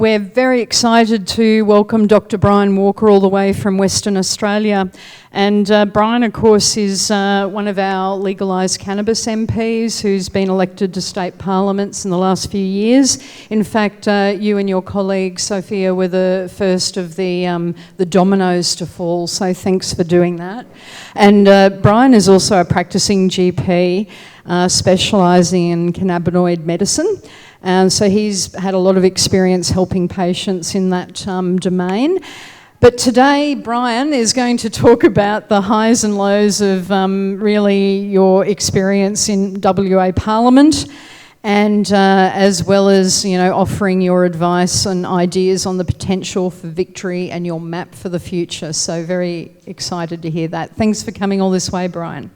We're very excited to welcome Dr. Brian Walker all the way from Western Australia. And Brian, of course, is one of our Legalise Cannabis MPs who's been elected to state parliaments in the last few years. In fact, you and your colleague, Sophia, were the first of the dominoes to fall, so thanks for doing that. And Brian is also a practising GP, specialising in cannabinoid medicine. So he's had a lot of experience helping patients in that domain. But today, Brian is going to talk about the highs and lows of really your experience in WA Parliament, and as well as, you know, offering your advice and ideas on the potential for victory and your map for the future. So very excited to hear that. Thanks for coming all this way, Brian.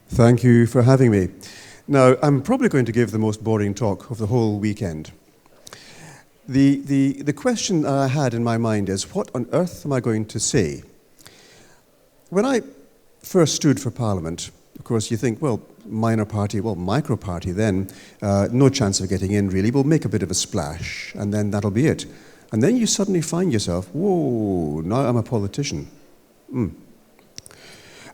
Thank you for having me. Now, I'm probably going to give the most boring talk of the whole weekend. The question I had in my mind is, what on earth am I going to say? When I first stood for Parliament, of course, you think, well, minor party, well, micro party then, no chance of getting in really, we'll make a bit of a splash, and then that'll be it. And then you suddenly find yourself, whoa, now I'm a politician. And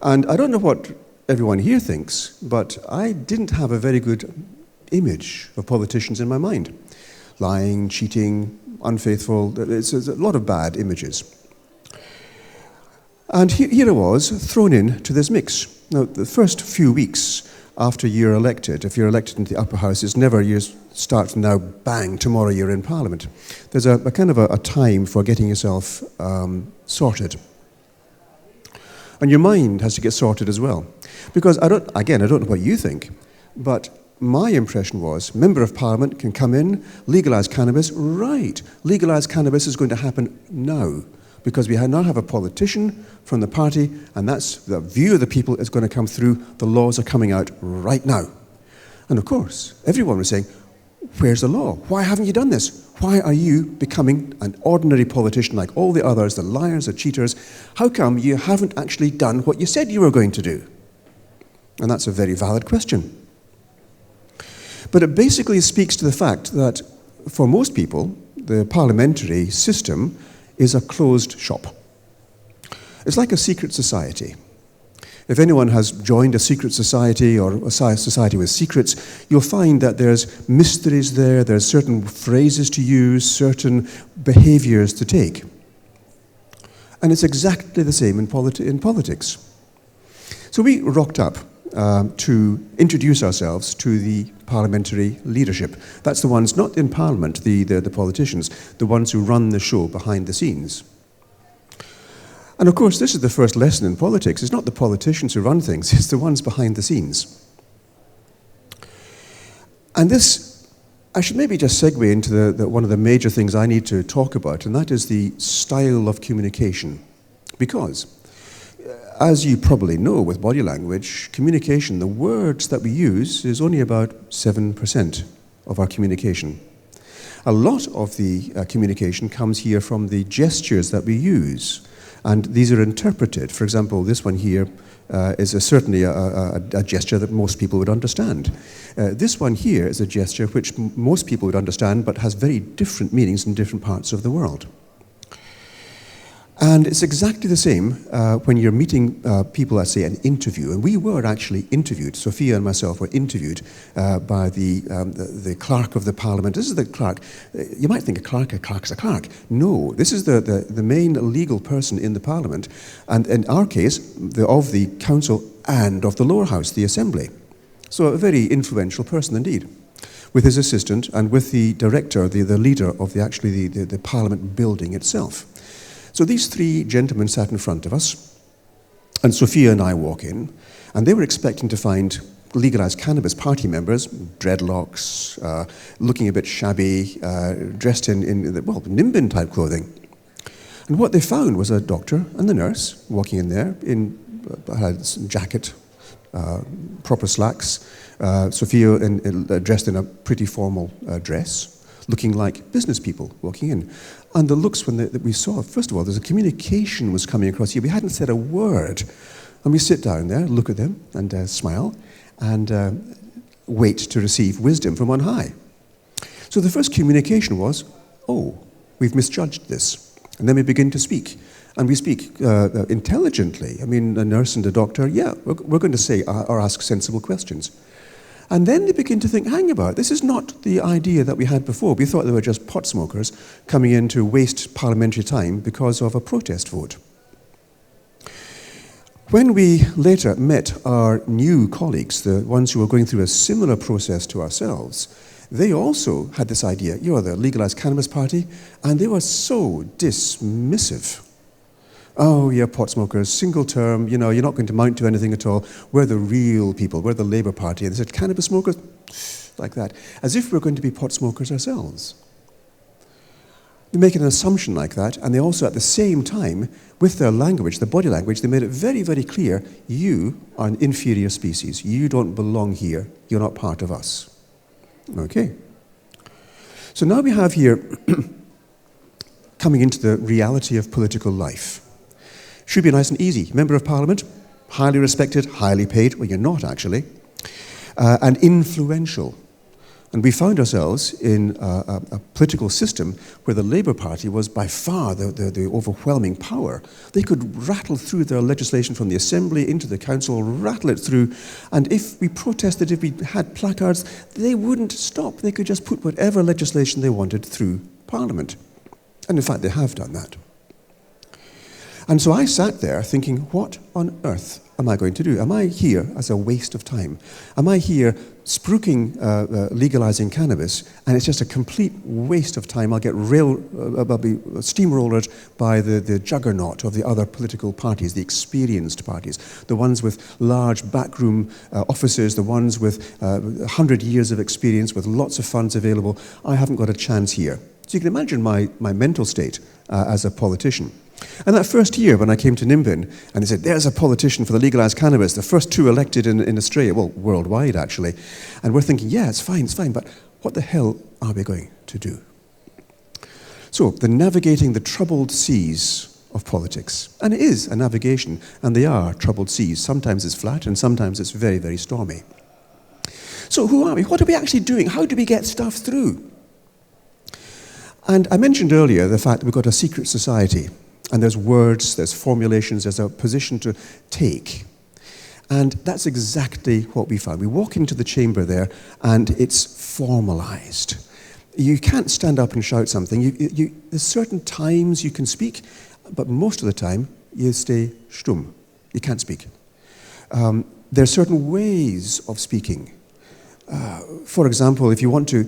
I don't know what everyone here thinks, but I didn't have a very good image of politicians in my mind. Lying, cheating, unfaithful, it's a lot of bad images. And here I was, thrown into this mix. Now, the first few weeks after you're elected, if you're elected into the upper house, it's never you start from now, bang, tomorrow you're in Parliament. There's a kind of a time for getting yourself sorted. And your mind has to get sorted as well. Because I don't know what you think, but my impression was, Member of Parliament can come in, legalise cannabis, right. Legalise cannabis is going to happen now, because we now have a politician from the party, and that's the view of the people is going to come through. The laws are coming out right now. And of course, everyone was saying, where's the law? Why haven't you done this? Why are you becoming an ordinary politician like all the others, the liars, the cheaters? How come you haven't actually done what you said you were going to do? And that's a very valid question. But it basically speaks to the fact that for most people, the parliamentary system is a closed shop. It's like a secret society. If anyone has joined a secret society or a society with secrets, you'll find that there's mysteries there, there's certain phrases to use, certain behaviors to take. And it's exactly the same in politics. So we rocked up to introduce ourselves to the parliamentary leadership. That's the ones not in Parliament, the politicians, the ones who run the show behind the scenes. And of course, this is the first lesson in politics. It's not the politicians who run things, it's the ones behind the scenes. And this, I should maybe just segue into one of the major things I need to talk about, and that is the style of communication. Because, as you probably know with body language, communication, the words that we use is only about 7% of our communication. A lot of the communication comes here from the gestures that we use. And these are interpreted. For example, this one here is certainly a gesture that most people would understand. This one here is a gesture which most people would understand, but has very different meanings in different parts of the world. And it's exactly the same when you're meeting people at, say, an interview. And we were actually interviewed. Sophia and myself were interviewed by the clerk of the Parliament. This is the clerk. You might think a clerk's a clerk. No, this is the main legal person in the Parliament. And in our case, of the Council and of the lower house, the Assembly. So a very influential person indeed, with his assistant and with the director, the leader of the Parliament building itself. So these three gentlemen sat in front of us, and Sophia and I walk in, and they were expecting to find Legalise Cannabis party members, dreadlocks, looking a bit shabby, dressed in Nimbin type clothing. And what they found was a doctor and the nurse walking in there in a jacket, proper slacks, Sophia dressed in a pretty formal dress, looking like business people walking in. And the looks that we saw, first of all, there's a communication was coming across here. We hadn't said a word. And we sit down there, look at them, and smile, and wait to receive wisdom from on high. So the first communication was, oh, we've misjudged this. And then we begin to speak. And we speak intelligently. I mean, a nurse and a doctor, yeah, we're going to say or ask sensible questions. And then they begin to think, hang about, this is not the idea that we had before. We thought they were just pot smokers coming in to waste parliamentary time because of a protest vote. When we later met our new colleagues, the ones who were going through a similar process to ourselves, they also had this idea, you're the Legalise Cannabis Party, and they were so dismissive. Oh, yeah, pot smokers, single term, you know, you're not going to mount to anything at all. We're the real people, we're the Labour Party. And they said, cannabis smokers, like that, as if we're going to be pot smokers ourselves. They make an assumption like that, and they also, at the same time, with their language, their body language, they made it very, very clear, you are an inferior species. You don't belong here. You're not part of us. Okay. So now we have here, coming into the reality of political life. Should be nice and easy. Member of Parliament, highly respected, highly paid. Well, you're not, actually. And influential. And we found ourselves in a political system where the Labour Party was by far the overwhelming power. They could rattle through their legislation from the Assembly into the Council, rattle it through, and if we protested, if we had placards, they wouldn't stop. They could just put whatever legislation they wanted through Parliament. And in fact, they have done that. And so I sat there thinking, what on earth am I going to do? Am I here as a waste of time? Am I here spruiking, legalising cannabis, and it's just a complete waste of time? I'll be steamrollered by the juggernaut of the other political parties, the experienced parties, the ones with large backroom offices, the ones with 100 years of experience, with lots of funds available. I haven't got a chance here. So you can imagine my mental state as a politician. And that first year when I came to Nimbin, and they said, there's a politician for the legalised cannabis, the first two elected in Australia, well, worldwide actually. And we're thinking, yeah, it's fine, but what the hell are we going to do? So, the navigating the troubled seas of politics. And it is a navigation, and they are troubled seas. Sometimes it's flat, and sometimes it's very, very stormy. So who are we? What are we actually doing? How do we get stuff through? And I mentioned earlier the fact that we've got a secret society. And there's words, there's formulations, there's a position to take. And that's exactly what we found. We walk into the chamber there, and it's formalized. You can't stand up and shout something. There's certain times you can speak, but most of the time, you stay stumm. You can't speak. There are certain ways of speaking. For example, if you want to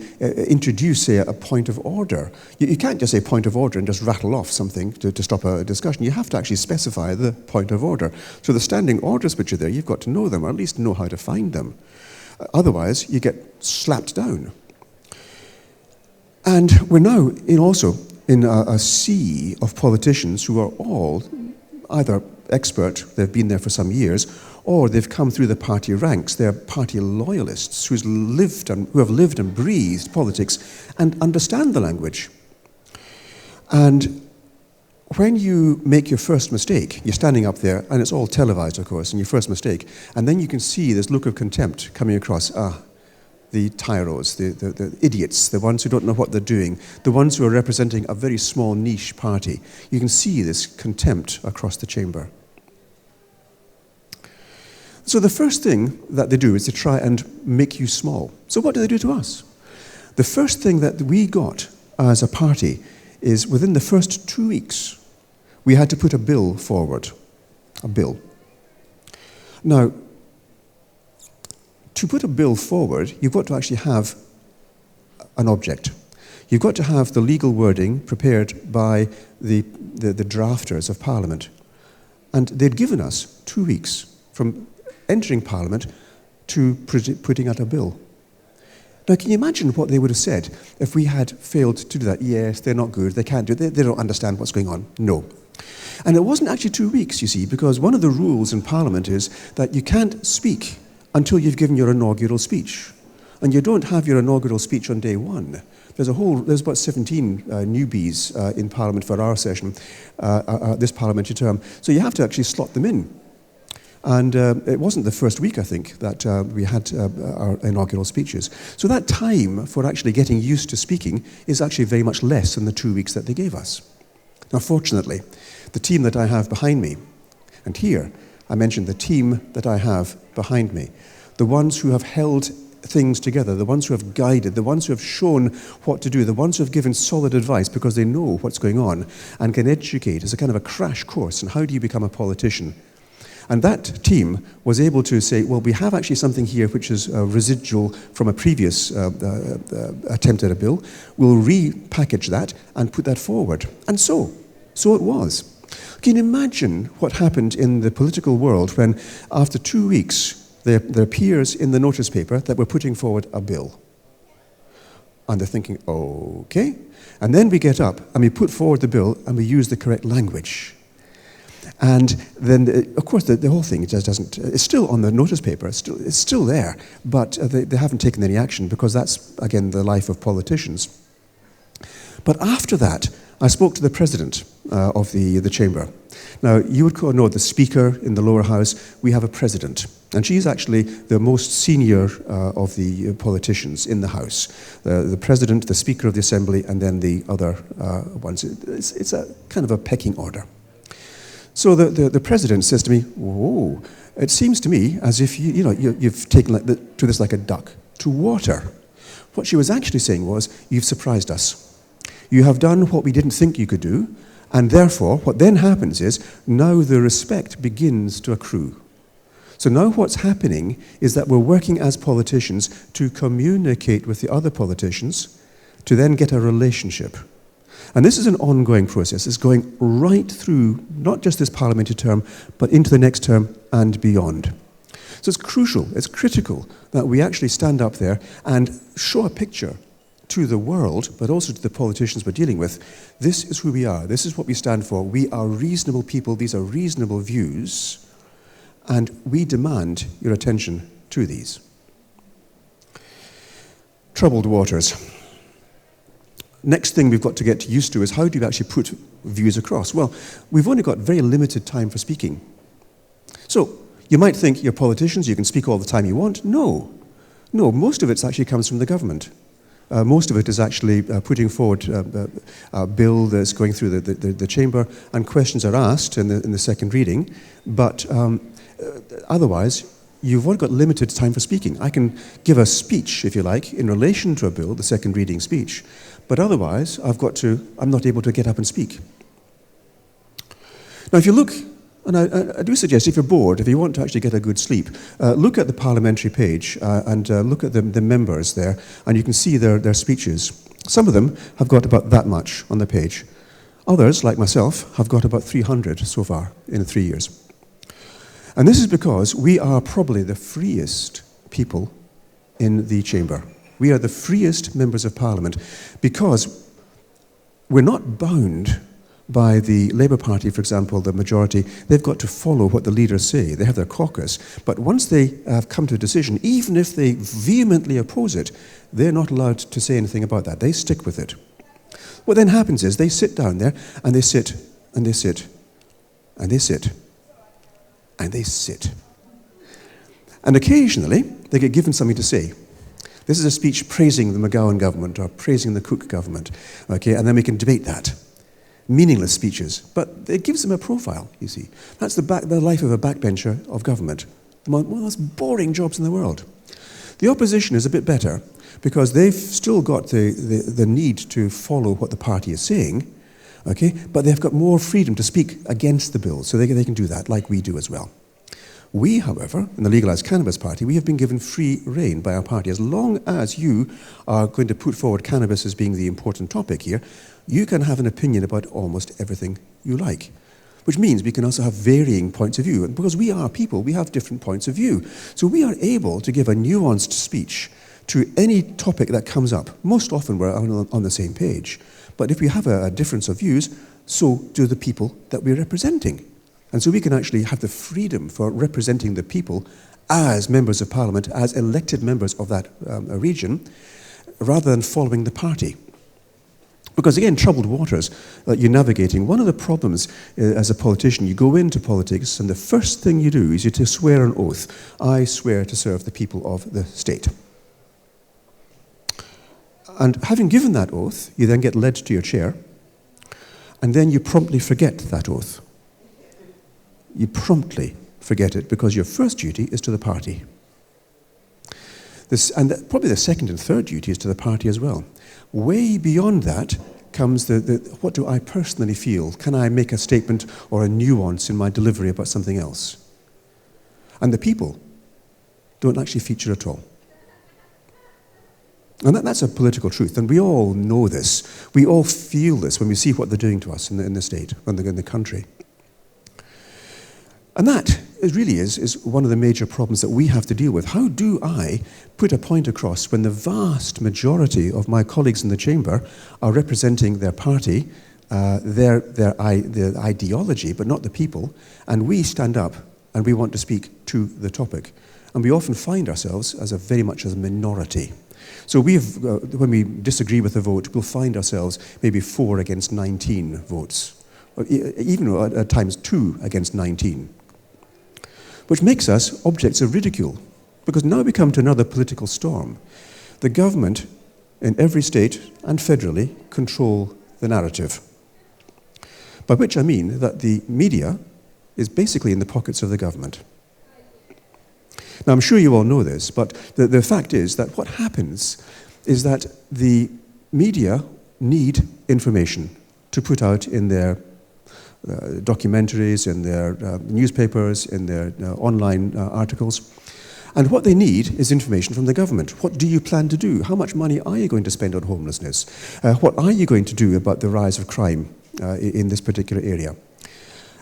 introduce, say, a point of order, you can't just say point of order and just rattle off something to stop a discussion. You have to actually specify the point of order. So the standing orders which are there, you've got to know them, or at least know how to find them. Otherwise, you get slapped down. And we're now also in a sea of politicians who are all either expert, they've been there for some years, or they've come through the party ranks. They're party loyalists who have lived and breathed politics and understand the language. And when you make your first mistake, you're standing up there, and it's all televised, of course, and your first mistake, and then you can see this look of contempt coming across. The tyros, the idiots, the ones who don't know what they're doing, the ones who are representing a very small niche party. You can see this contempt across the chamber. So the first thing that they do is to try and make you small. So what do they do to us? The first thing that we got as a party is within the first 2 weeks, we had to put a bill forward. A bill. Now, to put a bill forward, you've got to actually have an object. You've got to have the legal wording prepared by the drafters of Parliament. And they'd given us 2 weeks from entering Parliament to putting out a bill. Now, can you imagine what they would have said if we had failed to do that? Yes, they're not good, they can't do it, they don't understand what's going on. No. And it wasn't actually 2 weeks, you see, because one of the rules in Parliament is that you can't speak until you've given your inaugural speech. And you don't have your inaugural speech on day one. There's about 17 newbies in Parliament for our session, this parliamentary term. So you have to actually slot them in. And it wasn't the first week, I think, that we had our inaugural speeches. So that time for actually getting used to speaking is actually very much less than the 2 weeks that they gave us. Now, fortunately, the team that I have behind me, and here I mentioned the team that I have behind me, the ones who have held things together, the ones who have guided, the ones who have shown what to do, the ones who have given solid advice because they know what's going on and can educate as a kind of a crash course on how do you become a politician. And that team was able to say, well, we have actually something here which is residual from a previous attempt at a bill. We'll repackage that and put that forward. And so it was. Can you imagine what happened in the political world when, after 2 weeks, there appears in the notice paper that we're putting forward a bill? And they're thinking, okay. And then we get up and we put forward the bill and we use the correct language. And then, of course, the whole thing just doesn't, it's still on the notice paper, it's still there, but they haven't taken any action because that's, again, the life of politicians. But after that, I spoke to the president of the chamber. Now, you would know the speaker in the lower house, we have a president. And she's actually the most senior of the politicians in the house. The president, the speaker of the assembly, and then the other ones. It's a kind of a pecking order. So the president says to me, whoa, it seems to me as if you've taken to this like a duck to water. What she was actually saying was, you've surprised us. You have done what we didn't think you could do, and therefore what then happens is, now the respect begins to accrue. So now what's happening is that we're working as politicians to communicate with the other politicians to then get a relationship. And this is an ongoing process. It's going right through not just this parliamentary term, but into the next term and beyond. So it's crucial, it's critical that we actually stand up there and show a picture to the world, but also to the politicians we're dealing with. This is who we are. This is what we stand for. We are reasonable people. These are reasonable views. And we demand your attention to these. Troubled waters. Next thing we've got to get used to is how do you actually put views across? Well, we've only got very limited time for speaking. So, you might think you're politicians, you can speak all the time you want. No, most of it actually comes from the government. Most of it is actually putting forward a bill that's going through the chamber, and questions are asked in the second reading. But otherwise, you've only got limited time for speaking. I can give a speech, if you like, in relation to a bill, the second reading speech. But otherwise, I'm not able to get up and speak. Now, if you look, and I do suggest, if you're bored, if you want to actually get a good sleep, look at the parliamentary page and look at the members there, and you can see their speeches. Some of them have got about that much on the page. Others, like myself, have got about 300 so far in 3 years. And this is because we are probably the freest people in the chamber. We are the freest members of Parliament because we're not bound by the Labour Party, for example, the majority. They've got to follow what the leaders say. They have their caucus. But once they have come to a decision, even if they vehemently oppose it, they're not allowed to say anything about that. They stick with it. What then happens is they sit down there and they sit and they sit and they sit and they sit. And occasionally they get given something to say. This is a speech praising the McGowan government or praising the Cook government, okay, and then we can debate that. Meaningless speeches, but it gives them a profile, you see. That's the life of a backbencher of government. One of the most boring jobs in the world. The opposition is a bit better because they've still got the need to follow what the party is saying, okay, but they've got more freedom to speak against the bill, so they can do that, like we do as well. We, however, in the Legalise Cannabis Party, we have been given free rein by our party. As long as you are going to put forward cannabis as being the important topic here, you can have an opinion about almost everything you like. Which means we can also have varying points of view. And because we are people, we have different points of view. So we are able to give a nuanced speech to any topic that comes up. Most often we're on the same page. But if we have a difference of views, so do the people that we're representing. And so we can actually have the freedom for representing the people as members of Parliament, as elected members of that region, rather than following the party. Because again, troubled waters that you're navigating. One of the problems as a politician, you go into politics and the first thing you do is you to swear an oath. I swear to serve the people of the state. And having given that oath, you then get led to your chair, and then you promptly forget that oath. You promptly forget it because your first duty is to the party. Probably the second and third duty is to the party as well. Way beyond that comes what do I personally feel? Can I make a statement or a nuance in my delivery about something else? And the people don't actually feature at all. And that's a political truth, and we all know this. We all feel this when we see what they're doing to us in the state, in the country. And that really is one of the major problems that we have to deal with. How do I put a point across when the vast majority of my colleagues in the chamber are representing their party, their ideology, but not the people, and we stand up and we want to speak to the topic. And we often find ourselves as very much as a minority. So when we disagree with a vote, we'll find ourselves maybe 4 against 19 votes, or even at times 2 against 19. Which makes us objects of ridicule, because now we come to another political storm. The government in every state and federally control the narrative. By which I mean that the media is basically in the pockets of the government. Now I'm sure you all know this, but the fact is that what happens is that the media need information to put out in their documentaries, in their newspapers, in their online articles. And what they need is information from the government. What do you plan to do? How much money are you going to spend on homelessness? What are you going to do about the rise of crime in this particular area?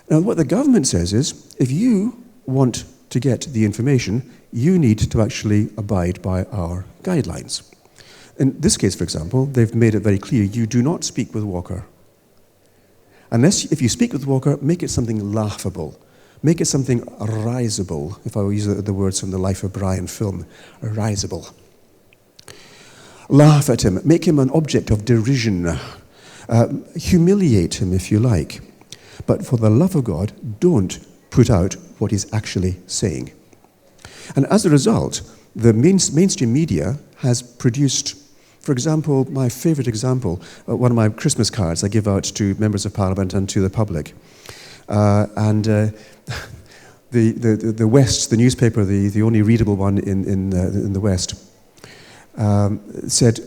Now, what the government says is, if you want to get the information, you need to actually abide by our guidelines. In this case, for example, they've made it very clear, you do not speak with Walker. If you speak with Walker, make it something laughable. Make it something risible, if I use the words from the Life of Brian film, risible. Laugh at him, make him an object of derision, humiliate him if you like. But for the love of God, don't put out what he's actually saying. And as a result, the mainstream media has produced, for example, my favourite example, one of my Christmas cards I give out to members of Parliament and to the public. The West, the newspaper, the only readable one in the West, said,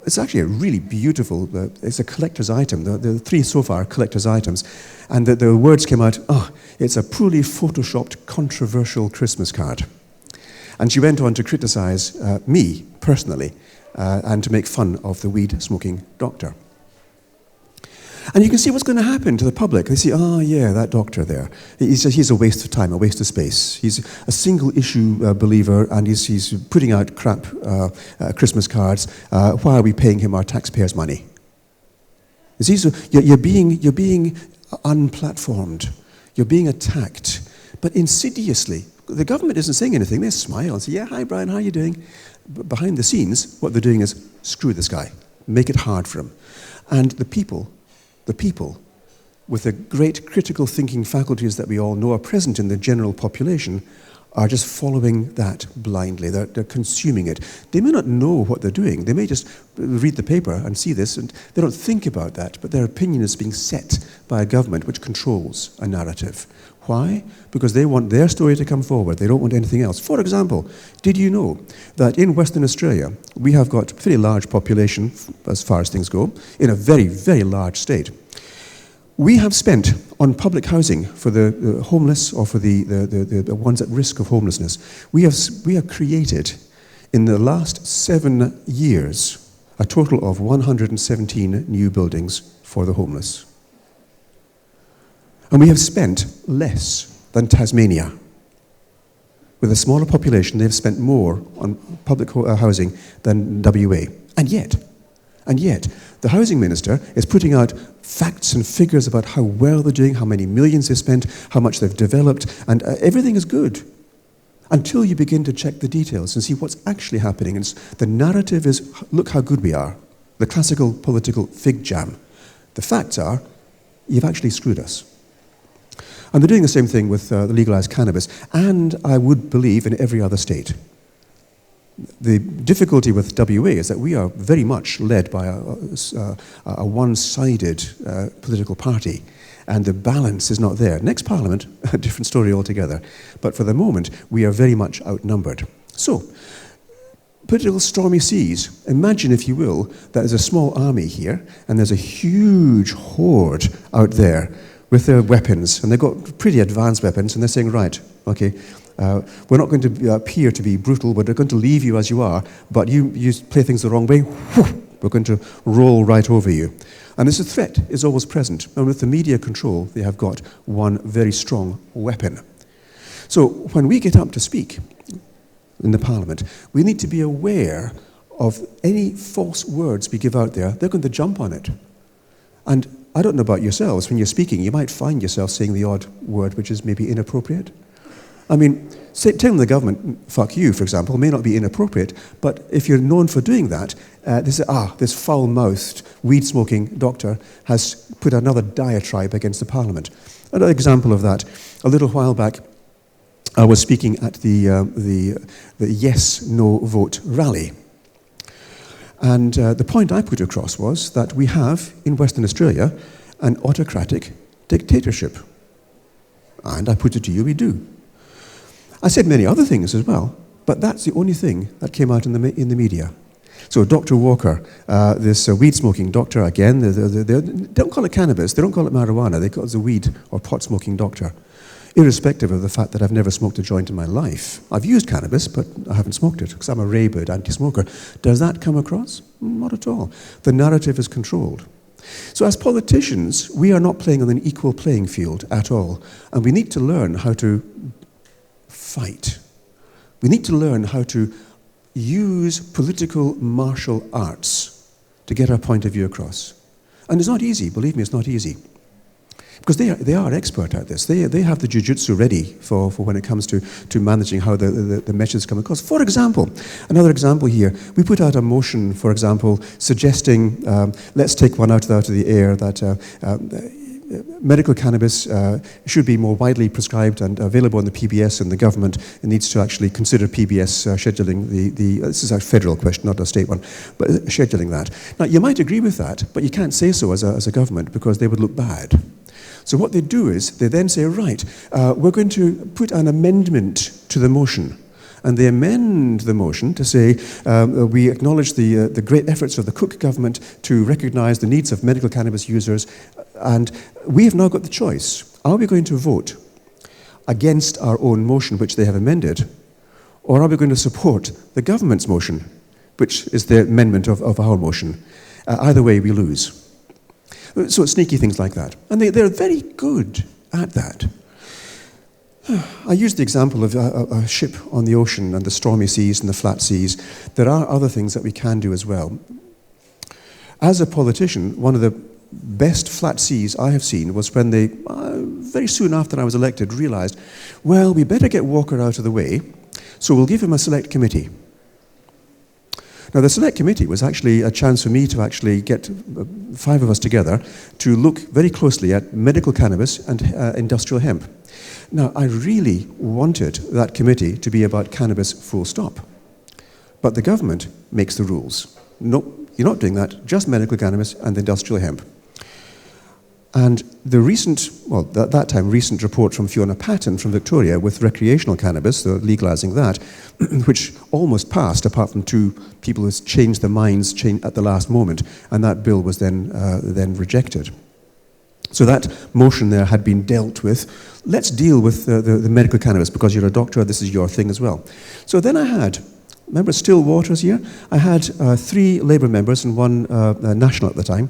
it's actually a really beautiful, it's a collector's item. The 3 so far are collector's items. And the words came out, it's a poorly photoshopped, controversial Christmas card. And she went on to criticise me, personally, and to make fun of the weed-smoking doctor. And you can see what's going to happen to the public. They see, that doctor there. He's a waste of time, a waste of space. He's a single-issue believer, and he's putting out crap Christmas cards. Why are we paying him our taxpayers' money? You see, so you're being unplatformed. You're being attacked, but insidiously. The government isn't saying anything. They smile and say, yeah, hi, Brian, how are you doing? But behind the scenes, what they're doing is screw this guy, make it hard for him. And the people with the great critical thinking faculties that we all know are present in the general population are just following that blindly. They're consuming it. They may not know what they're doing. They may just read the paper and see this, and they don't think about that, but their opinion is being set by a government which controls a narrative. Why? Because they want their story to come forward. They don't want anything else. For example, did you know that in Western Australia, we have got a very large population, as far as things go, in a very, very large state. We have spent on public housing for the homeless or for the ones at risk of homelessness. We have created, in the last 7 years, a total of 117 new buildings for the homeless. And we have spent less than Tasmania. With a smaller population, they've spent more on public housing than WA. And yet, the housing minister is putting out facts and figures about how well they're doing, how many millions they've spent, how much they've developed, and everything is good. Until you begin to check the details and see what's actually happening. And the narrative is, look how good we are. the classical political fig jam. The facts are, you've actually screwed us. And they're doing the same thing with the legalised cannabis, and I would believe in every other state. The difficulty with WA is that we are very much led by a one-sided political party, and the balance is not there. Next Parliament, a different story altogether. But for the moment, we are very much outnumbered. So, political stormy seas. Imagine, if you will, that there's a small army here, and there's a huge horde out there with their weapons, and they've got pretty advanced weapons, and they're saying, right, okay, we're not going to appear to be brutal, but we're going to leave you as you are, but you play things the wrong way, we're going to roll right over you. And this threat is always present, and with the media control, they have got one very strong weapon. So when we get up to speak in the Parliament, we need to be aware of any false words we give out there. They're going to jump on it. And I don't know about yourselves, when you're speaking, you might find yourself saying the odd word which is maybe inappropriate. I mean, telling the government, fuck you, for example, may not be inappropriate, but if you're known for doing that, this foul-mouthed, weed-smoking doctor has put another diatribe against the Parliament. Another example of that, a little while back, I was speaking at the yes-no vote rally. And the point I put across was that we have, in Western Australia, an autocratic dictatorship. And I put it to you, we do. I said many other things as well, but that's the only thing that came out in the media. So Dr. Walker, this weed-smoking doctor, again, they don't call it cannabis, they don't call it marijuana, they call it the weed or pot-smoking doctor, irrespective of the fact that I've never smoked a joint in my life. I've used cannabis, but I haven't smoked it, because I'm a rabid anti-smoker. Does that come across? Not at all. The narrative is controlled. So as politicians, we are not playing on an equal playing field at all, and we need to learn how to fight. We need to learn how to use political martial arts to get our point of view across. And it's not easy, believe me, it's not easy. Because they are expert at this. They have the jiu-jitsu ready for when it comes to managing how the messages come across. For example, another example here, we put out a motion, for example, suggesting, let's take one out of the air, that medical cannabis should be more widely prescribed and available in the PBS, and the government needs to actually consider PBS scheduling this is a federal question, not a state one, but scheduling that. Now, you might agree with that, but you can't say so as a government because they would look bad. So what they do is they then say, right, we're going to put an amendment to the motion. And they amend the motion to say, we acknowledge the great efforts of the Cook government to recognise the needs of medical cannabis users, and we have now got the choice. Are we going to vote against our own motion, which they have amended, or are we going to support the government's motion, which is the amendment of our motion? Either way, we lose. So sneaky things like that. And they're very good at that. I used the example of a ship on the ocean and the stormy seas and the flat seas. There are other things that we can do as well. As a politician, one of the best flat seas I have seen was when they, very soon after I was elected, realised, well, we better get Walker out of the way, so we'll give him a select committee. Now, the select committee was actually a chance for me to actually get 5 of us together to look very closely at medical cannabis and industrial hemp. Now, I really wanted that committee to be about cannabis full stop. But the government makes the rules. No, you're not doing that, just medical cannabis and industrial hemp. And the recent, well, at that time, recent report from Fiona Patton from Victoria with recreational cannabis, so legalising that, which almost passed, apart from 2 people who changed their minds at the last moment, and that bill was then rejected. So that motion there had been dealt with. Let's deal with the medical cannabis, because you're a doctor, this is your thing as well. So then I had, remember Still Waters here? I had 3 Labour members and 1 National at the time,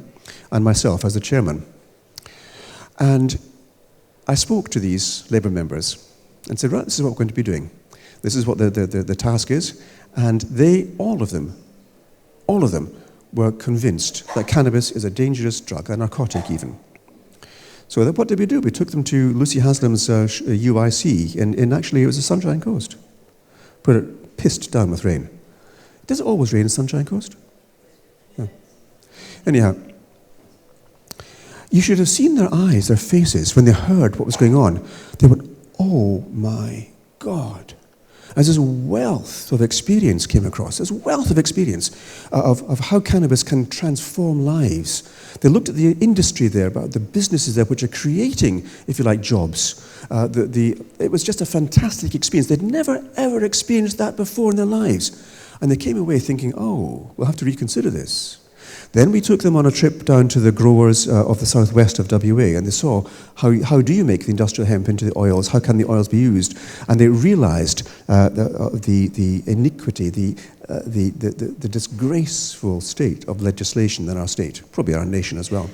and myself as the chairman. And I spoke to these Labour members and said, right, this is what we're going to be doing. This is what the task is. And they, all of them, were convinced that cannabis is a dangerous drug, a narcotic even. So what did we do? We took them to Lucy Haslam's UIC, in actually, it was the Sunshine Coast. Put it pissed down with rain. Does it always rain in Sunshine Coast? No. Anyhow, you should have seen their eyes, their faces, when they heard what was going on. They went, oh my God. As this wealth of experience came across, this wealth of experience of how cannabis can transform lives. They looked at the industry there, about the businesses there which are creating, if you like, jobs. It was just a fantastic experience. They'd never, ever experienced that before in their lives. And they came away thinking, oh, we'll have to reconsider this. Then we took them on a trip down to the growers of the southwest of WA, and they saw how do you make the industrial hemp into the oils, how can the oils be used, and they realised the iniquity, the disgraceful state of legislation in our state, probably our nation as well.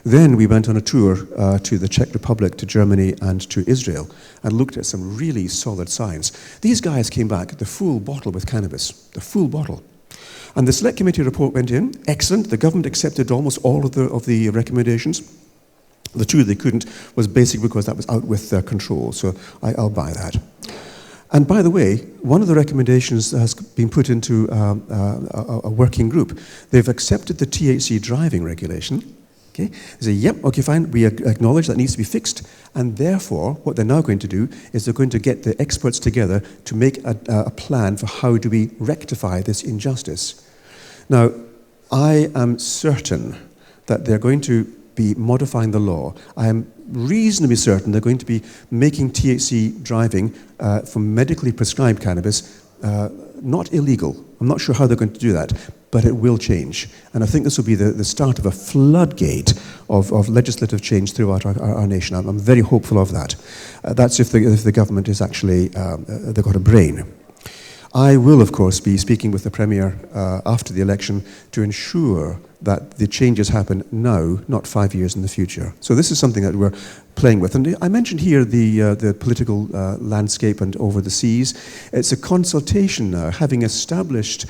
Then we went on a tour to the Czech Republic, to Germany, and to Israel, and looked at some really solid science. These guys came back, the full bottle with cannabis, the full bottle. And the select committee report went in, excellent. The government accepted almost all of the recommendations. The two they couldn't was basically because that was out with their control, so I'll buy that. And by the way, one of the recommendations has been put into a working group. They've accepted the THC driving regulation. Okay? They say, yep, okay, fine, we acknowledge that needs to be fixed, and therefore, what they're now going to do is they're going to get the experts together to make a plan for how do we rectify this injustice. Now, I am certain that they're going to be modifying the law. I am reasonably certain they're going to be making THC driving for medically prescribed cannabis not illegal. I'm not sure how they're going to do that, but it will change. And I think this will be the start of a floodgate of legislative change throughout our nation. I'm very hopeful of that. That's if the government is actually, they've got a brain. I will, of course, be speaking with the Premier after the election to ensure that the changes happen now, not 5 years in the future. So this is something that we're playing with. And I mentioned here the political landscape and over the seas. It's a consultation now, having established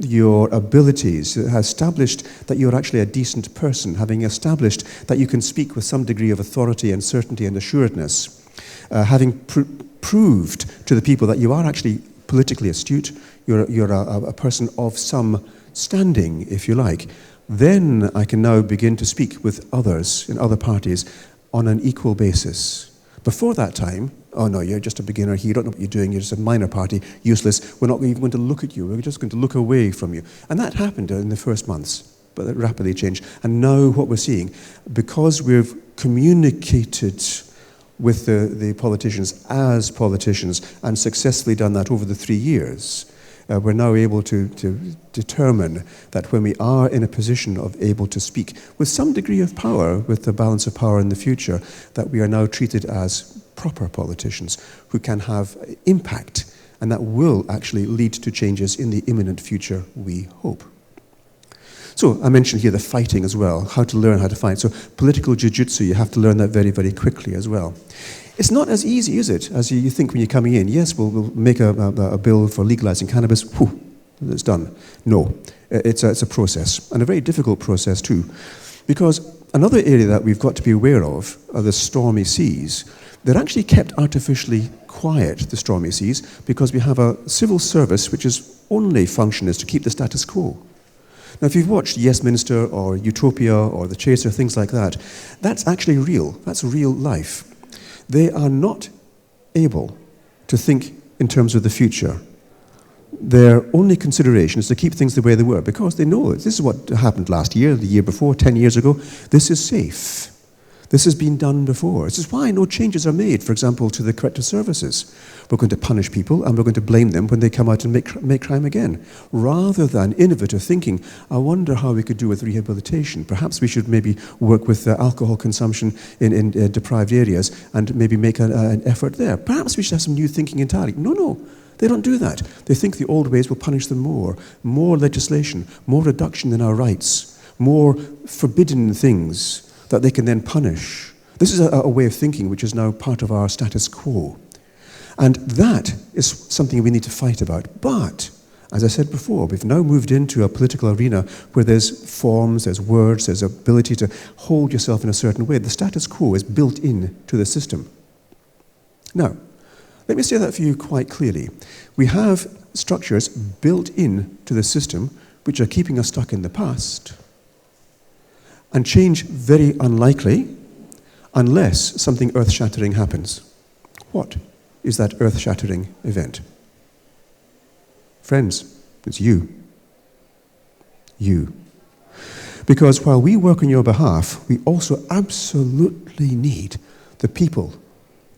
your abilities, established that you're actually a decent person, having established that you can speak with some degree of authority and certainty and assuredness, having proved to the people that you are actually politically astute, you're a person of some standing, if you like, then I can now begin to speak with others in other parties on an equal basis. Before that time, oh no, you're just a beginner here, you don't know what you're doing, you're just a minor party, useless, we're not even going to look at you, we're just going to look away from you. And that happened in the first months, but it rapidly changed. And now what we're seeing, because we've communicated with the politicians as politicians and successfully done that over the 3 years, we're now able to determine that when we are in a position of able to speak with some degree of power, with the balance of power in the future, that we are now treated as proper politicians who can have impact, and that will actually lead to changes in the imminent future, we hope. So I mentioned here the fighting as well, how to learn how to fight. So political jiu-jitsu, you have to learn that very, very quickly as well. It's not as easy, is it, as you think when you're coming in. Yes, we'll make a bill for legalizing cannabis. Whew, it's done. No, it's a process, and a very difficult process too. Because another area that we've got to be aware of are the stormy seas. They're actually kept artificially quiet, the stormy seas, because we have a civil service which its only function is to keep the status quo. Now, if you've watched Yes Minister or Utopia or The Chaser, things like that, that's actually real. That's real life. They are not able to think in terms of the future. Their only consideration is to keep things the way they were, because they know this is what happened last year, the year before, 10 years ago. This is safe. This has been done before. This is why no changes are made, for example, to the corrective services. We're going to punish people and we're going to blame them when they come out and make crime again. Rather than innovative thinking, I wonder how we could do with rehabilitation. Perhaps we should maybe work with alcohol consumption in deprived areas and maybe make an effort there. Perhaps we should have some new thinking entirely. No, they don't do that. They think the old ways will punish them more. More legislation, more reduction in our rights, more forbidden things that they can then punish. This is a way of thinking which is now part of our status quo. And that is something we need to fight about. But, as I said before, we've now moved into a political arena where there's forms, there's words, there's ability to hold yourself in a certain way. The status quo is built into the system. Now, let me say that for you quite clearly. We have structures built into the system which are keeping us stuck in the past. and change very unlikely unless something earth-shattering happens. What is that earth-shattering event? Friends, it's you. You. Because while we work on your behalf, we also absolutely need the people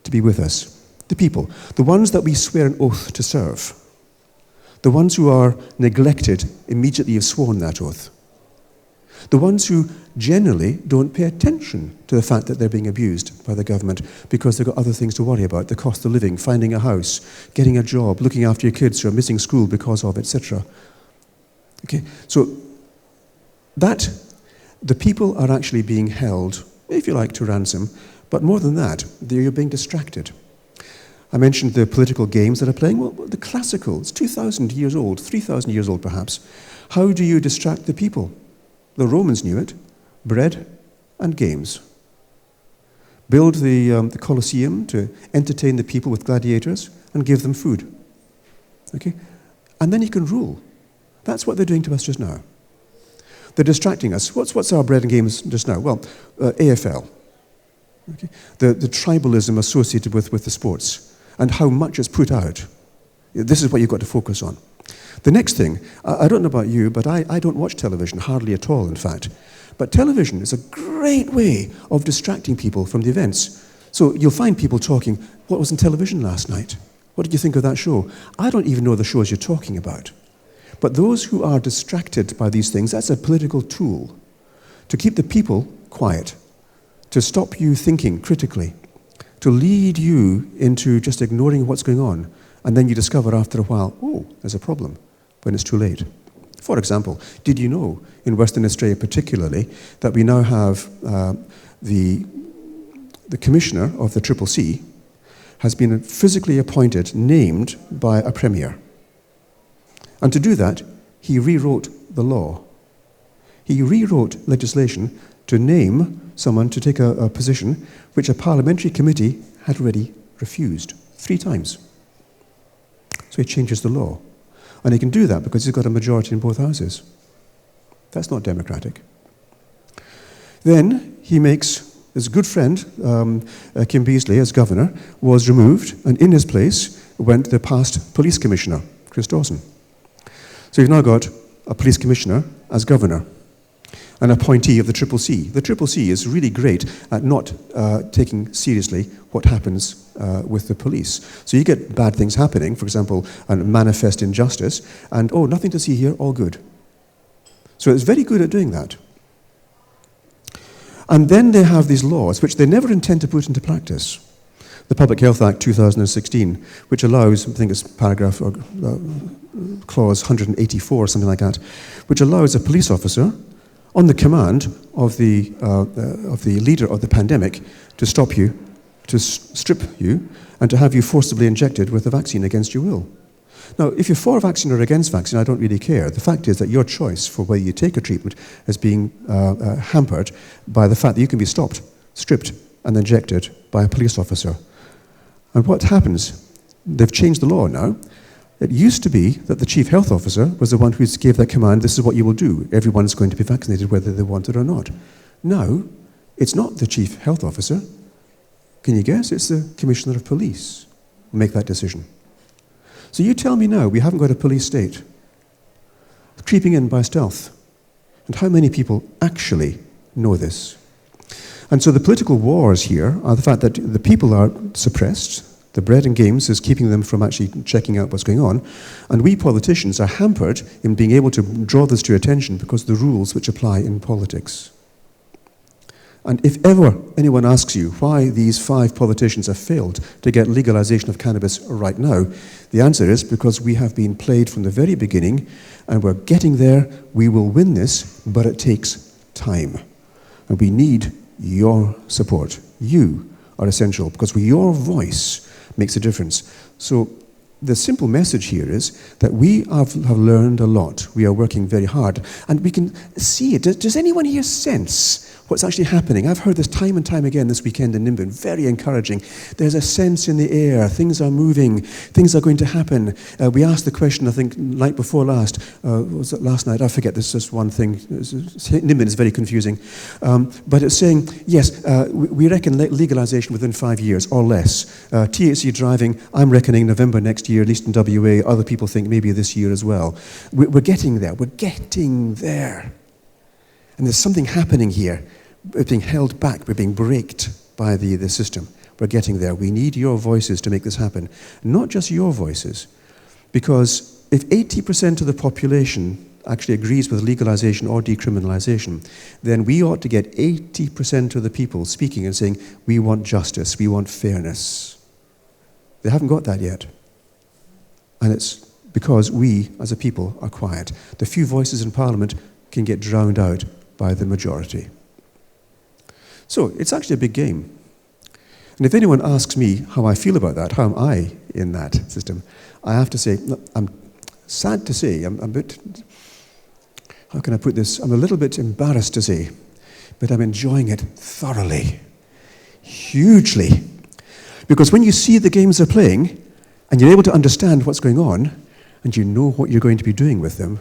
to be with us. The people, the ones that we swear an oath to serve. The ones who are neglected immediately you've sworn that oath. The ones who generally don't pay attention to the fact that they're being abused by the government because they've got other things to worry about, the cost of living, finding a house, getting a job, looking after your kids who are missing school because of, etc. Okay, so that the people are actually being held, if you like, to ransom, but more than that, they're being distracted. I mentioned the political games that are playing. Well, the classical, it's 2,000 years old, 3,000 years old perhaps. How do you distract the people? The Romans knew it. Bread and games. Build the Colosseum to entertain the people with gladiators and give them food. Okay? And then you can rule. That's what they're doing to us just now. They're distracting us. What's our bread and games just now? Well, AFL. Okay? The tribalism associated with the sports and how much is put out. This is what you've got to focus on. The next thing, I don't know about you, but I don't watch television, hardly at all, in fact. But television is a great way of distracting people from the events. So you'll find people talking, what was on television last night? What did you think of that show? I don't even know the shows you're talking about. But those who are distracted by these things, that's a political tool to keep the people quiet, to stop you thinking critically, to lead you into just ignoring what's going on. And then you discover after a while, oh, there's a problem, when it's too late. For example, did you know, in Western Australia particularly, that we now have the commissioner of the CCC has been physically appointed, named by a premier. And to do that, he rewrote the law. He rewrote legislation to name someone to take a position which a parliamentary committee had already refused 3 times. So he changes the law. And he can do that because he's got a majority in both houses. That's not democratic. Then he makes his good friend, Kim Beazley, as governor, was removed, and in his place went the past police commissioner, Chris Dawson. So you've now got a police commissioner as governor, an appointee of the CCC. The CCC is really great at not taking seriously what happens with the police. So you get bad things happening, for example, a manifest injustice, and oh, nothing to see here, all good. So it's very good at doing that. And then they have these laws, which they never intend to put into practice. The Public Health Act 2016, which allows, I think it's paragraph or clause 184 or something like that, which allows a police officer on the command of the leader of the pandemic to stop you, to strip you, and to have you forcibly injected with a vaccine against your will. Now, if you're for vaccine or against vaccine, I don't really care. The fact is that your choice for whether you take a treatment is being hampered by the fact that you can be stopped, stripped, and injected by a police officer. And what happens? They've changed the law now. It used to be that the chief health officer was the one who gave that command, this is what you will do. Everyone's going to be vaccinated whether they want it or not. Now, it's not the chief health officer. Can you guess? It's the commissioner of police who make that decision. So you tell me now, we haven't got a police state creeping in by stealth. And how many people actually know this? And so the political wars here are the fact that the people are suppressed. The bread and games is keeping them from actually checking out what's going on. And we politicians are hampered in being able to draw this to your attention because of the rules which apply in politics. And if ever anyone asks you why these 5 politicians have failed to get legalization of cannabis right now, the answer is because we have been played from the very beginning and we're getting there. We will win this, but it takes time. And we need your support. You are essential because your voice makes a difference. So the simple message here is that we have learned a lot. We are working very hard, and we can see it. Does anyone here sense what's actually happening? I've heard this time and time again this weekend in Nimbin. Very encouraging. There's a sense in the air. Things are moving. Things are going to happen. We asked the question, I think, night before last. Was it last night? I forget. There's just one thing. Nimbin is very confusing. But it's saying, yes, we reckon legalisation within 5 years or less. THC driving, I'm reckoning November next year, at least in WA. Other people think maybe this year as well. We're getting there. We're getting there. And there's something happening here. We're being held back. We're being braked by the system. We're getting there. We need your voices to make this happen. Not just your voices. Because if 80% of the population actually agrees with legalization or decriminalization, then we ought to get 80% of the people speaking and saying, we want justice, we want fairness. They haven't got that yet. And it's because we, as a people, are quiet. The few voices in Parliament can get drowned out by the majority. So it's actually a big game. And if anyone asks me how I feel about that, how am I in that system, I have to say, look, I'm sad to say, I'm a bit, how can I put this? I'm a little bit embarrassed to say, but I'm enjoying it thoroughly, hugely. Because when you see the games they're playing, and you're able to understand what's going on, and you know what you're going to be doing with them,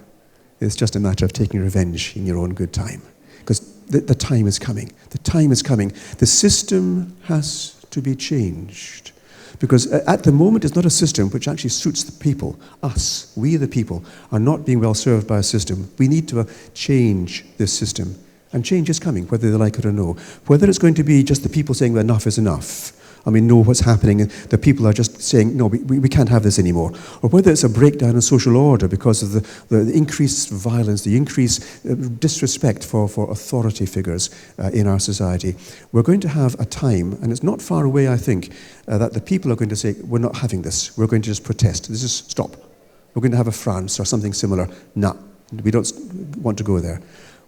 it's just a matter of taking revenge in your own good time. Because the time is coming. The time is coming. The system has to be changed. Because at the moment, it's not a system which actually suits the people. Us, we the people, are not being well served by a system. We need to change this system. And change is coming, whether they like it or no. Whether it's going to be just the people saying well, enough is enough, and we know what's happening, and the people are just saying, no, we can't have this anymore. Or whether it's a breakdown in social order because of the increased violence, the increased disrespect for authority figures in our society. We're going to have a time, and it's not far away, I think, that the people are going to say, we're not having this. We're going to just protest. This is stop. We're going to have a France or something similar. No, we don't want to go there.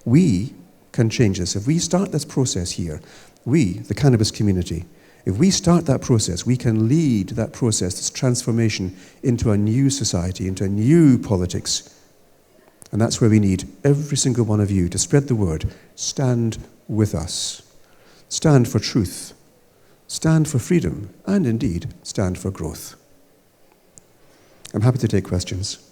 We can change this. If we start this process here, we, the cannabis community, if we start that process, we can lead that process, this transformation into a new society, into a new politics. And that's where we need every single one of you to spread the word. Stand with us. Stand for truth. Stand for freedom. And indeed, stand for growth. I'm happy to take questions.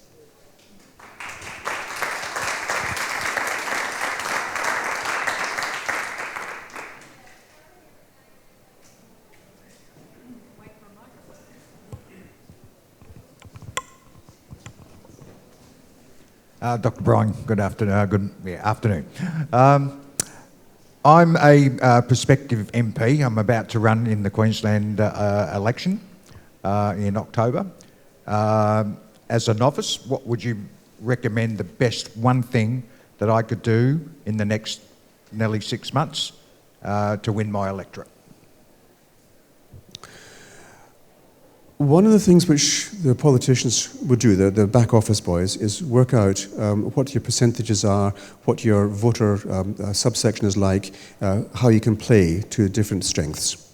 Dr. Brian, good afternoon. I'm a prospective MP. I'm about to run in the Queensland election in October. As a novice, what would you recommend the best one thing that I could do in the next nearly 6 months to win my electorate? One of the things which the politicians would do, the back office boys, is work out what your percentages are, what your voter subsection is like, how you can play to different strengths.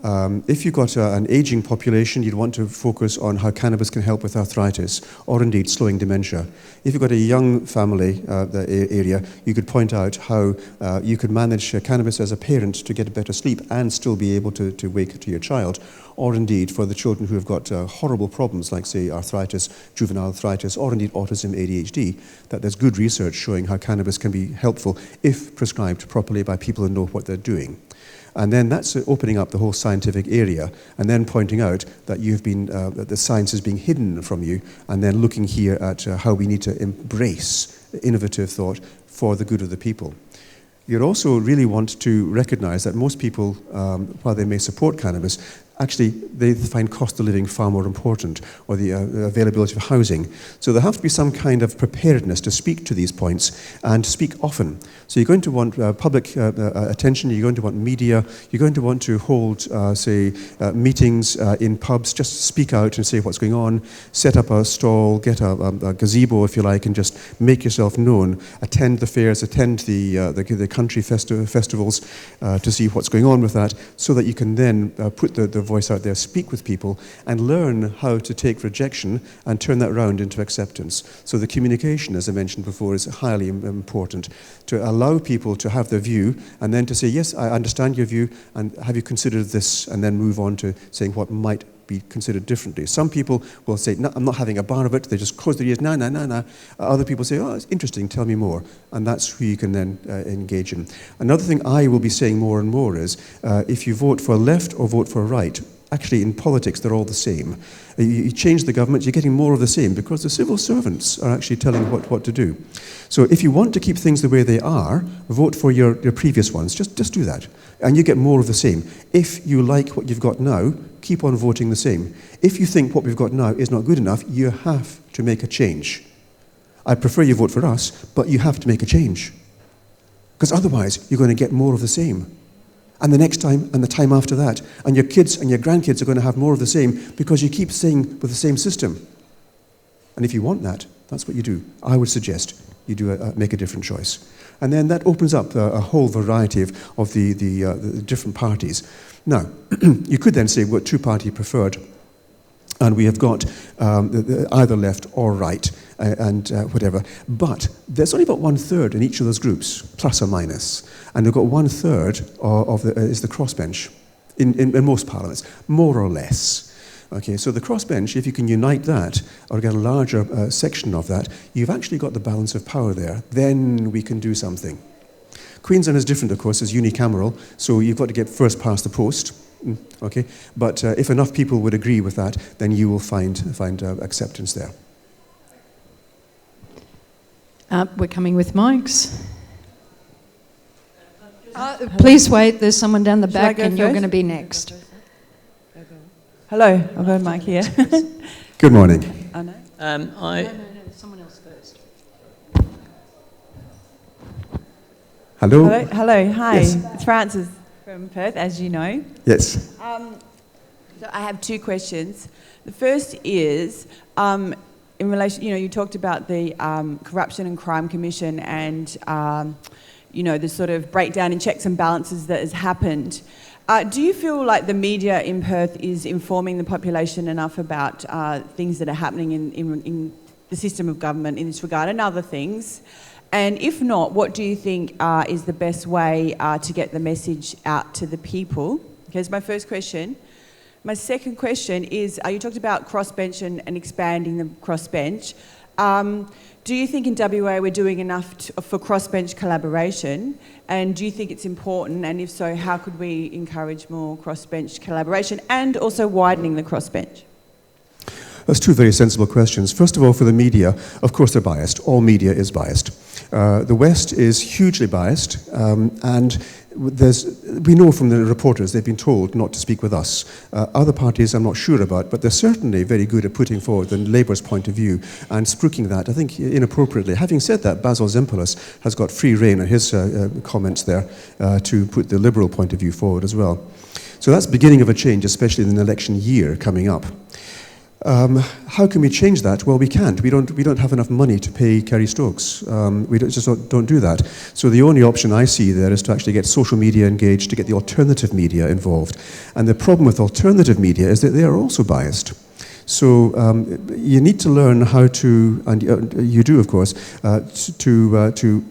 If you've got an aging population, you'd want to focus on how cannabis can help with arthritis, or indeed slowing dementia. If you've got a young family area, you could point out how you could manage cannabis as a parent to get a better sleep and still be able to wake to your child. Or indeed for the children who have got horrible problems like, say, arthritis, juvenile arthritis, or indeed autism, ADHD, that there's good research showing how cannabis can be helpful if prescribed properly by people who know what they're doing. And then that's opening up the whole scientific area, and then pointing out that you've been that the science is being hidden from you, and then looking here at how we need to embrace innovative thought for the good of the people. You also really want to recognize that most people, while they may support cannabis, actually they find cost of living far more important, or the availability of housing. So there have to be some kind of preparedness to speak to these points and speak often. So you're going to want public attention, you're going to want media, you're going to want to hold, meetings in pubs, just speak out and say what's going on, set up a stall, get a gazebo if you like, and just make yourself known, attend the fairs, attend the country festivals to see what's going on with that, so that you can then put the voice out there, speak with people, and learn how to take rejection and turn that round into acceptance. So the communication, as I mentioned before, is highly important, to allow people to have their view and then to say, yes, I understand your view, and have you considered this, and then move on to saying what might be considered differently. Some people will say, no, I'm not having a bar of it. They just close their ears, no. Other people say, oh, it's interesting, tell me more. And that's who you can then engage in. Another thing I will be saying more and more is, if you vote for left or vote for right, actually in politics they're all the same. You change the government, you're getting more of the same, because the civil servants are actually telling what to do. So if you want to keep things the way they are, vote for your previous ones. Just do that. And you get more of the same. If you like what you've got now, keep on voting the same. If you think what we've got now is not good enough, you have to make a change. I prefer you vote for us, but you have to make a change. Because otherwise, you're going to get more of the same. And the next time, and the time after that. And your kids and your grandkids are going to have more of the same, because you keep staying with the same system. And if you want that, that's what you do. I would suggest you make a different choice. And then that opens up a whole variety of the different parties. Now, you could then say we're two-party preferred, and we have got either left or right, and whatever. But there's only about 1/3 in each of those groups, plus or minus. And they've got 1/3 is the crossbench in most parliaments, more or less. Okay, so the crossbench, if you can unite that, or get a larger section of that, you've actually got the balance of power there. Then we can do something. Queensland is different, of course, it's unicameral, so you've got to get first past the post. Okay, but if enough people would agree with that, then you will find acceptance there. We're coming with mics. Please wait, there's someone down the back and you're going to be next. Hello, I've got a mic here. Good morning. Oh, no? No, someone else first. Hello? Hello, hi. Yes. It's Frances from Perth, as you know. Yes. So I have two questions. The first is, in relation, you talked about the Corruption and Crime Commission and, the sort of breakdown in checks and balances that has happened. Do you feel like the media in Perth is informing the population enough about things that are happening in the system of government in this regard and other things? And if not, what do you think is the best way to get the message out to the people? Here's my first question. My second question is, you talked about crossbench and expanding the crossbench. Do you think in WA we're doing enough for crossbench collaboration? And do you think it's important? And if so, how could we encourage more crossbench collaboration and also widening the crossbench? That's two very sensible questions. First of all, for the media, of course they're biased. All media is biased. The West is hugely biased, and we know from the reporters they've been told not to speak with us. Other parties I'm not sure about, but they're certainly very good at putting forward the Labour's point of view and spruiking that, I think, inappropriately. Having said that, Basil Zimpoulos has got free rein in his comments there to put the Liberal point of view forward as well. So that's the beginning of a change, especially in an election year coming up. How can we change that? Well, we can't. We don't have enough money to pay Kerry Stokes. We don't do that. So the only option I see there is to actually get social media engaged, to get the alternative media involved. And the problem with alternative media is that they are also biased. So you need to learn how to, and you do, of course, to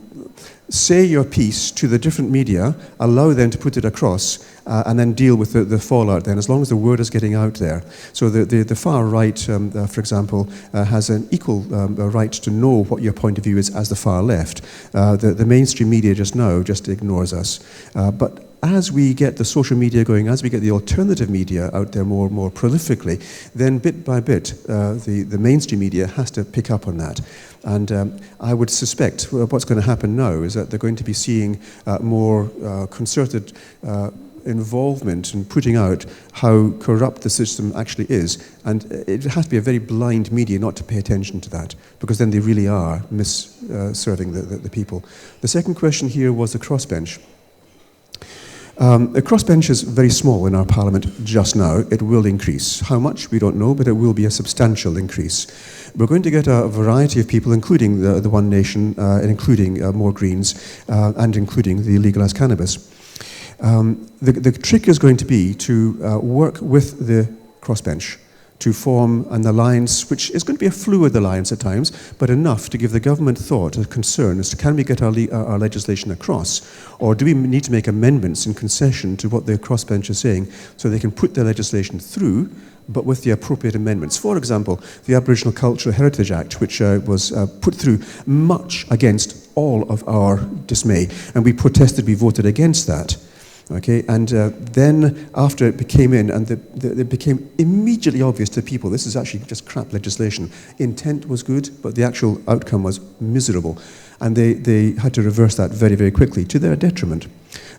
say your piece to the different media, allow them to put it across, and then deal with the fallout then, as long as the word is getting out there. So the far right, for example, has an equal right to know what your point of view is as the far left. The mainstream media just now just ignores us. But as we get the social media going, as we get the alternative media out there more prolifically, then bit by bit, the mainstream media has to pick up on that. And I would suspect what's going to happen now is that they're going to be seeing more concerted involvement in putting out how corrupt the system actually is. And it has to be a very blind media not to pay attention to that, because then they really are serving the people. The second question here was the crossbench. The crossbench is very small in our parliament just now. It will increase. How much, we don't know, but it will be a substantial increase. We're going to get a variety of people, including the One Nation, and including more Greens, and including the Legalise Cannabis. The trick is going to be to work with the crossbench to form an alliance, which is going to be a fluid alliance at times, but enough to give the government thought, a concern as to can we get our legislation across, or do we need to make amendments in concession to what the crossbench is saying so they can put their legislation through, but with the appropriate amendments. For example, the Aboriginal Cultural Heritage Act, which was put through much against all of our dismay, and we protested, we voted against that. Okay, and then after it came in, and it became immediately obvious to people, this is actually just crap legislation. Intent was good, but the actual outcome was miserable. And they had to reverse that very, very quickly, to their detriment.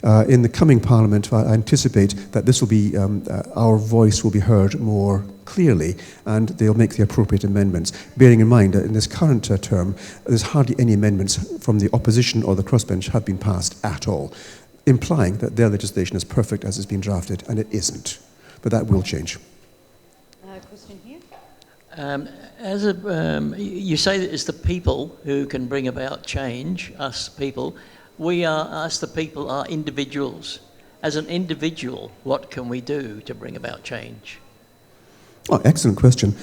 In the coming Parliament, I anticipate that this will be, our voice will be heard more clearly, and they'll make the appropriate amendments, bearing in mind that in this current term, there's hardly any amendments from the opposition or the crossbench have been passed at all, implying that their legislation is perfect as it's been drafted, and it isn't. But that will change. Question here. You say that it's the people who can bring about change, us people. Us the people are individuals. As an individual, what can we do to bring about change? Oh, excellent question.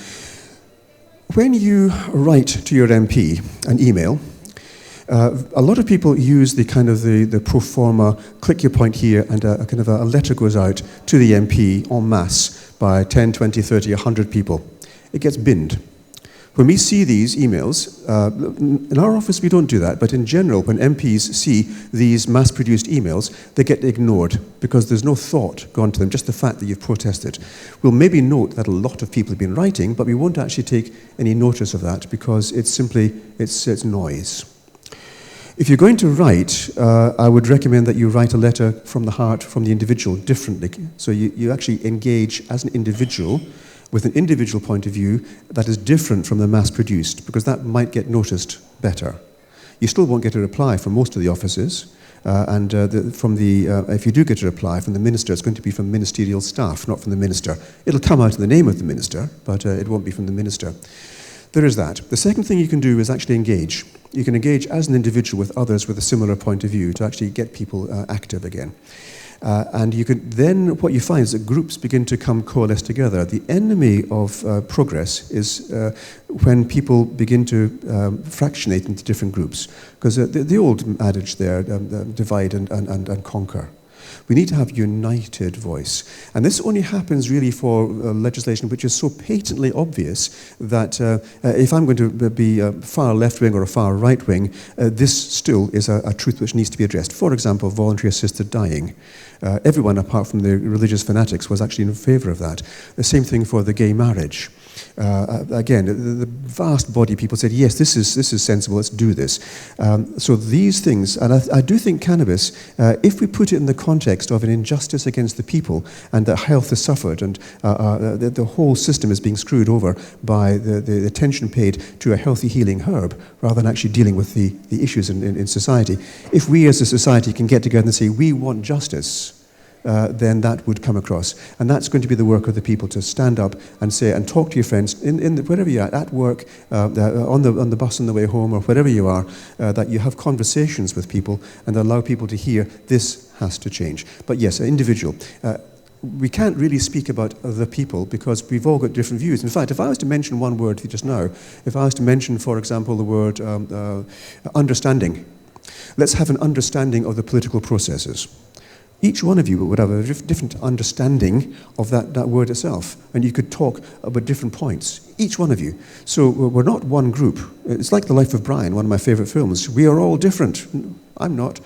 When you write to your MP an email, a lot of people use the kind of the pro forma, click your point here, and a kind of a letter goes out to the MP en masse by 10, 20, 30, 100 people. It gets binned. When we see these emails, in our office we don't do that, but in general, when MPs see these mass-produced emails, they get ignored because there's no thought gone to them, just the fact that you've protested. We'll maybe note that a lot of people have been writing, but we won't actually take any notice of that because it's simply, it's noise. If you're going to write, I would recommend that you write a letter from the heart, from the individual, differently. So you actually engage as an individual with an individual point of view that is different from the mass-produced, because that might get noticed better. You still won't get a reply from most of the offices, if you do get a reply from the minister, it's going to be from ministerial staff, not from the minister. It'll come out in the name of the minister, but it won't be from the minister. There is that. The second thing you can do is actually engage. You can engage as an individual with others with a similar point of view to actually get people active again. And you can then, what you find is that groups begin to coalesce together. The enemy of progress is when people begin to fractionate into different groups. Because the old adage there, divide and conquer. We need to have united voice. And this only happens really for legislation which is so patently obvious that if I'm going to be a far left-wing or a far right-wing, this still is a truth which needs to be addressed. For example, voluntary assisted dying. Everyone apart from the religious fanatics was actually in favour of that. The same thing for the gay marriage. Again, the vast body of people said, yes, this is sensible, let's do this. So these things, and I do think cannabis, if we put it in the context of an injustice against the people and that health has suffered and the whole system is being screwed over by the attention paid to a healthy healing herb rather than actually dealing with the issues in society, if we as a society can get together and say, we want justice, then that would come across. And that's going to be the work of the people, to stand up and say, and talk to your friends, wherever you're at work, on the bus on the way home, or wherever you are, that you have conversations with people and allow people to hear, this has to change. But yes, an individual. We can't really speak about the people because we've all got different views. In fact, if I was to mention one word just now, if I was to mention, for example, the word understanding, let's have an understanding of the political processes. Each one of you would have a different understanding of that word itself, and you could talk about different points, each one of you. So we're not one group. It's like The Life of Brian, one of my favourite films. We are all different. I'm not.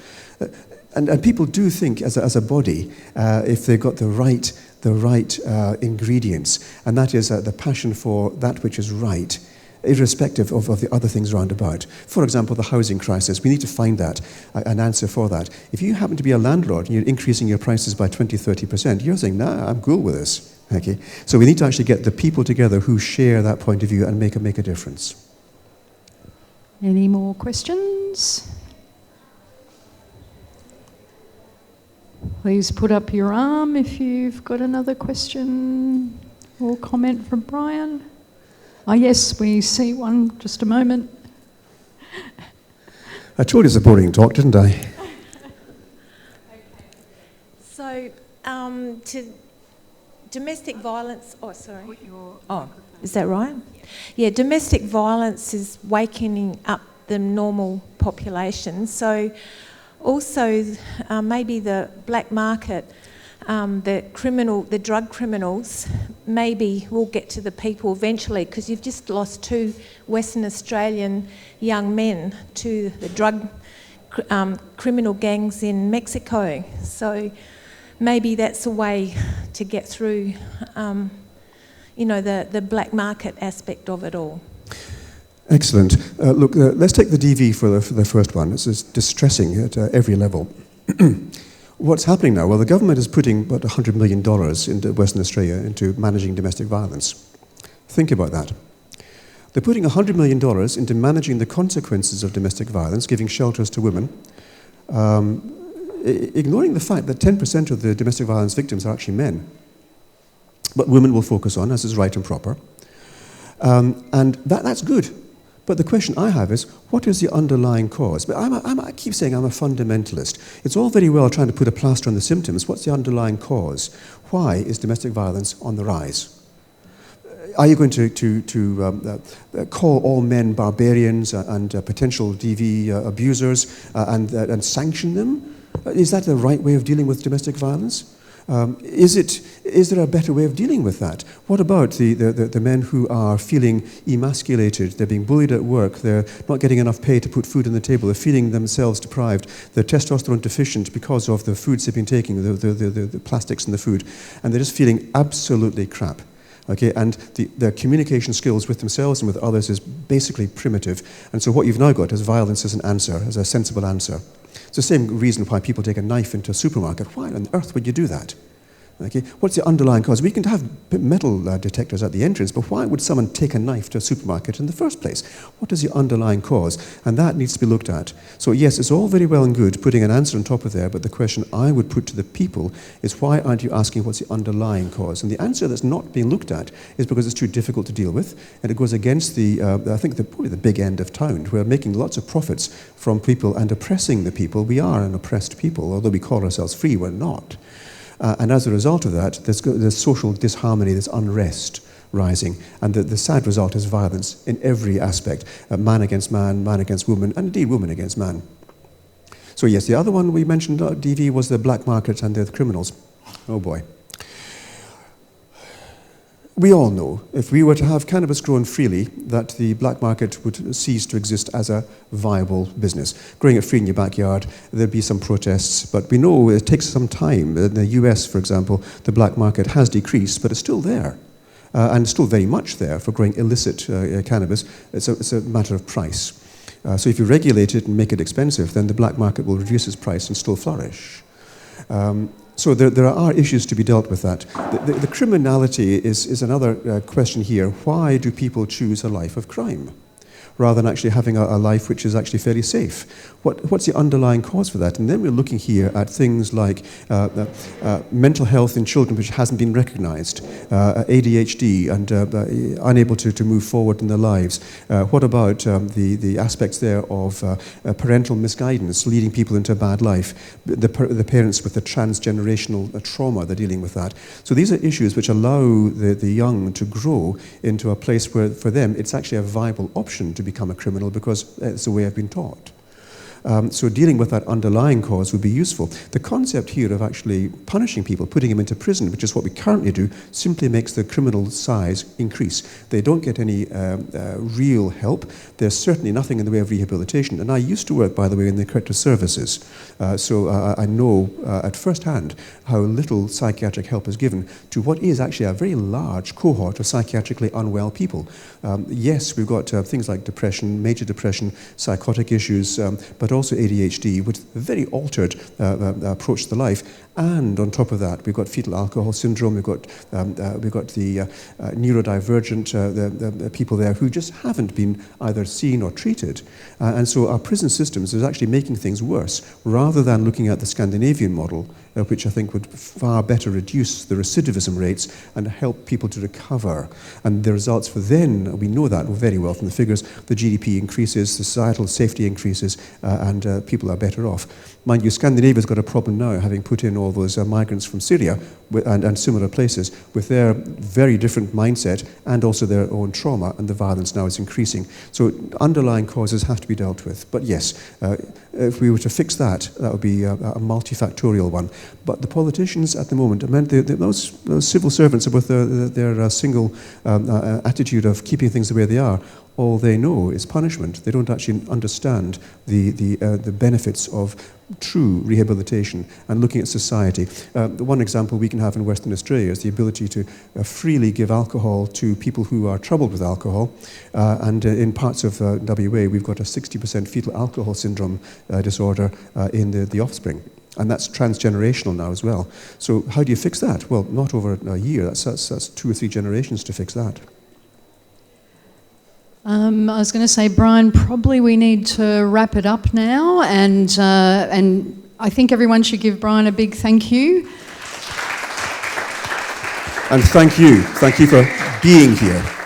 And people do think, as a body, if they've got the right ingredients, and that is the passion for that which is right, irrespective of the other things round about. For example, the housing crisis. We need to find that, an answer for that. If you happen to be a landlord and you're increasing your prices by 20-30%, you're saying, nah, I'm cool with this. Okay? So we need to actually get the people together who share that point of view and make a difference. Any more questions? Please put up your arm if you've got another question or comment from Brian. Oh yes, we see one. Just a moment. I told you it's a boring talk, didn't I? Okay. to domestic violence. Oh, sorry. Oh, is that right? Yeah, domestic violence is wakening up the normal population. So also maybe the black market, the drug criminals, maybe will get to the people eventually, because you've just lost 2 Western Australian young men to the drug criminal gangs in Mexico. So maybe that's a way to get through, the black market aspect of it all. Excellent. Look, let's take the DV for the first one. This is distressing at every level. What's happening now? Well, the government is putting about $100 million into Western Australia into managing domestic violence. Think about that. They're putting $100 million into managing the consequences of domestic violence, giving shelters to women, ignoring the fact that 10% of the domestic violence victims are actually men. But women will focus on, as is right and proper. And that's good. But the question I have is, what is the underlying cause? But I keep saying I'm a fundamentalist. It's all very well trying to put a plaster on the symptoms. What's the underlying cause? Why is domestic violence on the rise? Are you going to call all men barbarians and potential DV abusers and sanction them? Is that the right way of dealing with domestic violence? Is there a better way of dealing with that? What about the men who are feeling emasculated? They're being bullied at work. They're not getting enough pay to put food on the table. They're feeling themselves deprived. They're testosterone deficient because of the foods they've been taking, the plastics in the food, and they're just feeling absolutely crap. Okay, and their communication skills with themselves and with others is basically primitive. And so what you've now got is violence as an answer, as a sensible answer. It's the same reason why people take a knife into a supermarket. Why on earth would you do that? Okay, what's the underlying cause? We can have metal detectors at the entrance, but why would someone take a knife to a supermarket in the first place? What is the underlying cause? And that needs to be looked at. So yes, it's all very well and good putting an answer on top of there, but the question I would put to the people is, why aren't you asking what's the underlying cause? And the answer that's not being looked at is because it's too difficult to deal with, and it goes against probably the big end of town. We're making lots of profits from people and oppressing the people. We are an oppressed people, although we call ourselves free, we're not. And as a result of that, there's social disharmony, there's unrest rising. And the sad result is violence in every aspect, man against man, man against woman, and indeed woman against man. So yes, the other one we mentioned, DV, was the black market and the criminals. Oh boy. We all know, if we were to have cannabis grown freely, that the black market would cease to exist as a viable business. Growing it free in your backyard, there'd be some protests, but we know it takes some time. In the US, for example, the black market has decreased, but it's still there, and still very much there for growing illicit cannabis. It's a matter of price. So if you regulate it and make it expensive, then the black market will reduce its price and still flourish. So there are issues to be dealt with that. The criminality is another question here. Why do people choose a life of crime rather than actually having a life which is actually fairly safe? What's the underlying cause for that? And then we're looking here at things like mental health in children which hasn't been recognized, ADHD and unable to move forward in their lives. What about the aspects there of parental misguidance, leading people into a bad life, the parents with the transgenerational trauma, they're dealing with that. So these are issues which allow the young to grow into a place where for them it's actually a viable option to become a criminal because it's the way I've been taught. So dealing with that underlying cause would be useful. The concept here of actually punishing people, putting them into prison, which is what we currently do, simply makes the criminal size increase. They don't get any real help. There's certainly nothing in the way of rehabilitation. And I used to work, by the way, in the corrective services. So I know at first hand how little psychiatric help is given to what is actually a very large cohort of psychiatrically unwell people. Yes, we've got things like depression, major depression, psychotic issues, but also ADHD, with a very altered approach to life. And on top of that, we've got fetal alcohol syndrome, we've got the neurodivergent the people there who just haven't been either seen or treated. And so our prison systems is actually making things worse, rather than looking at the Scandinavian model, which I think would far better reduce the recidivism rates and help people to recover. And the results for then, we know that very well from the figures, the GDP increases, societal safety increases, and people are better off. Mind you, Scandinavia's got a problem now, having put in all those migrants from Syria and similar places, with their very different mindset and also their own trauma, and the violence now is increasing. So underlying causes have to be dealt with. But yes, if we were to fix that, that would be a multifactorial one. But the politicians at the moment, I mean, those civil servants with their single attitude of keeping things the way they are, all they know is punishment. They don't actually understand the benefits of true rehabilitation and looking at society. The one example we can have in Western Australia is the ability to freely give alcohol to people who are troubled with alcohol. And in parts of WA, we've got a 60% fetal alcohol syndrome disorder in the offspring. And that's transgenerational now as well. So how do you fix that? Well, not over a year. That's 2 or 3 generations to fix that. I was going to say, Brian, probably we need to wrap it up now, and I think everyone should give Brian a big thank you. And thank you for being here.